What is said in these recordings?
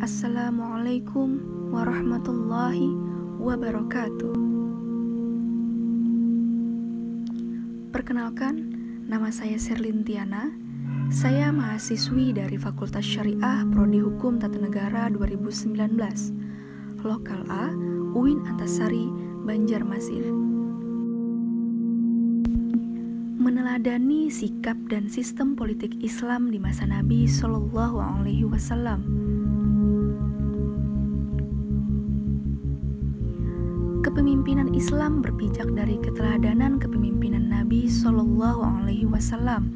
Assalamualaikum warahmatullahi wabarakatuh. Perkenalkan, nama saya Sherlyn Tiana. Saya mahasiswi dari Fakultas Syariah Prodi Hukum Tata Negara 2019, Lokal A, UIN Antasari, Banjarmasin. Meneladani sikap dan sistem politik Islam di masa Nabi Shallallahu Alaihi Wasallam. Kepemimpinan Islam berpijak dari keteladanan kepemimpinan Nabi Shallallahu Alaihi Wasallam.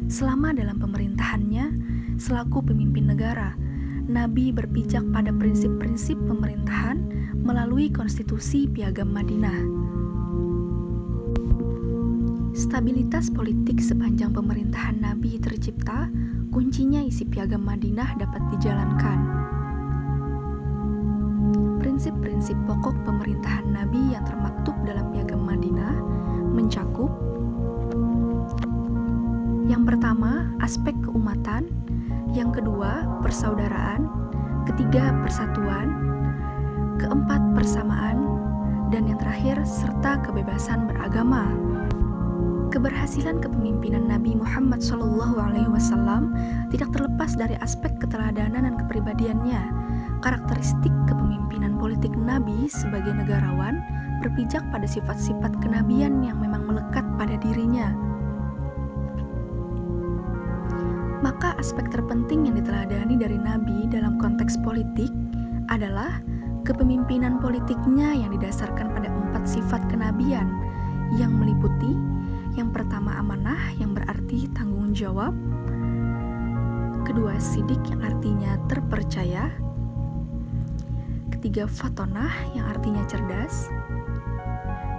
Selama dalam pemerintahannya selaku pemimpin negara, Nabi berpijak pada prinsip-prinsip pemerintahan melalui konstitusi Piagam Madinah. Stabilitas politik sepanjang pemerintahan Nabi tercipta, kuncinya isi Piagam Madinah dapat dijalankan. Prinsip-prinsip pokok pemerintahan Nabi yang termaktub dalam Piagam Madinah mencakup: yang pertama, aspek keumatan; yang kedua, persaudaraan; ketiga, persatuan; keempat, persamaan; dan yang terakhir, serta kebebasan beragama. Keberhasilan kepemimpinan Nabi Muhammad SAW tidak terlepas dari aspek keteladanan dan kepribadiannya. Karakteristik kepemimpinan politik Nabi sebagai negarawan berpijak pada sifat-sifat kenabian yang memang melekat pada dirinya. Maka aspek terpenting yang diteladani dari Nabi dalam konteks politik adalah kepemimpinan politiknya yang didasarkan pada 4 sifat kenabian yang meliputi: yang pertama, amanah yang berarti tanggung jawab; kedua, sidik yang artinya terpercaya; ketiga, fatonah yang artinya cerdas;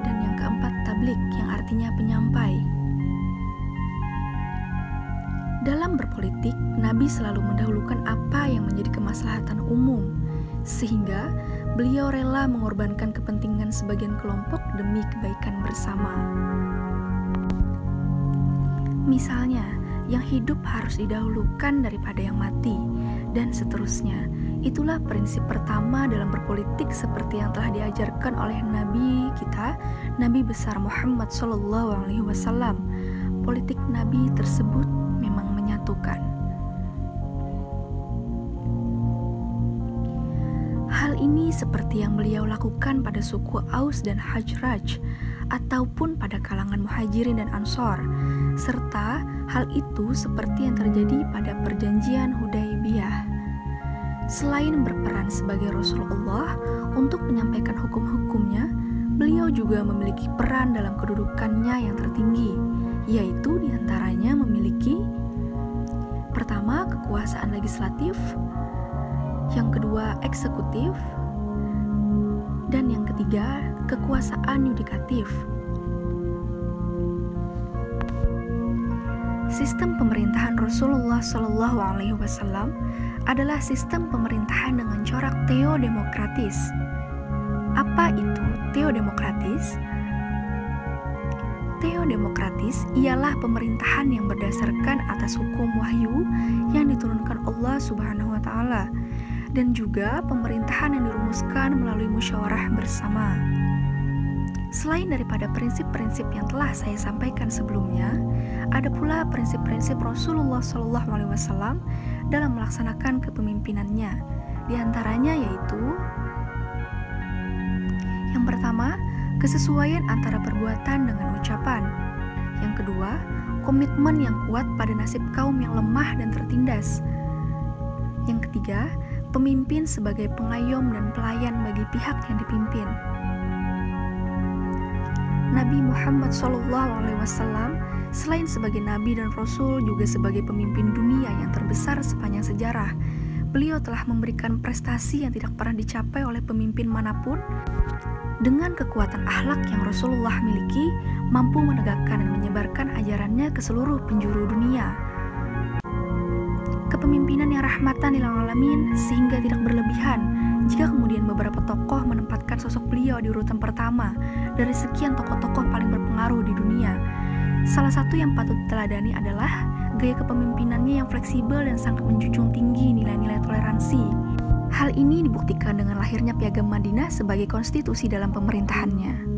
dan yang keempat, tablik yang artinya penyampai. Dalam berpolitik, Nabi selalu mendahulukan apa yang menjadi kemaslahatan umum, sehingga beliau rela mengorbankan kepentingan sebagian kelompok demi kebaikan bersama. Misalnya, yang hidup harus didahulukan daripada yang mati, dan seterusnya. Itulah prinsip pertama dalam berpolitik seperti yang telah diajarkan oleh Nabi kita, Nabi besar Muhammad SAW. Politik Nabi tersebut memang menyatukan. Hal ini seperti yang beliau lakukan pada suku Aus dan Khazraj, ataupun pada kalangan Muhajirin dan Ansor, serta hal itu seperti yang terjadi pada perjanjian Hudaybiyah. Selain berperan sebagai Rasulullah untuk menyampaikan hukum-hukumnya, beliau juga memiliki peran dalam kedudukannya yang tertinggi, yaitu diantaranya memiliki: pertama, kekuasaan legislatif; yang kedua, eksekutif; dan yang ketiga, kekuasaan yudikatif. Sistem pemerintahan Rasulullah SAW adalah sistem pemerintahan dengan corak teodemokratis. Apa itu teodemokratis? Teodemokratis ialah pemerintahan yang berdasarkan atas hukum wahyu yang diturunkan Allah Subhanahu wa Ta'ala, dan juga pemerintahan yang dirumuskan melalui musyawarah bersama. Selain daripada prinsip-prinsip yang telah saya sampaikan sebelumnya, ada pula prinsip-prinsip Rasulullah SAW dalam melaksanakan kepemimpinannya. Di antaranya yaitu: yang pertama, kesesuaian antara perbuatan dengan ucapan; yang kedua, komitmen yang kuat pada nasib kaum yang lemah dan tertindas; yang ketiga, pemimpin sebagai pengayom dan pelayan bagi pihak yang dipimpin. Nabi Muhammad SAW selain sebagai nabi dan rasul juga sebagai pemimpin dunia yang terbesar sepanjang sejarah. Beliau telah memberikan prestasi yang tidak pernah dicapai oleh pemimpin manapun. Dengan kekuatan akhlak yang Rasulullah miliki, mampu menegakkan dan menyebarkan ajarannya ke seluruh penjuru dunia. Kepemimpinan yang rahmatan lil alamin sehingga tidak berlebihan. Jika kemudian beberapa tokoh menempatkan sosok beliau di urutan pertama dari sekian tokoh-tokoh paling berpengaruh di dunia, salah satu yang patut diteladani adalah gaya kepemimpinannya yang fleksibel dan sangat menjunjung tinggi nilai-nilai toleransi. ini dibuktikan dengan lahirnya Piagam Madinah sebagai konstitusi dalam pemerintahannya.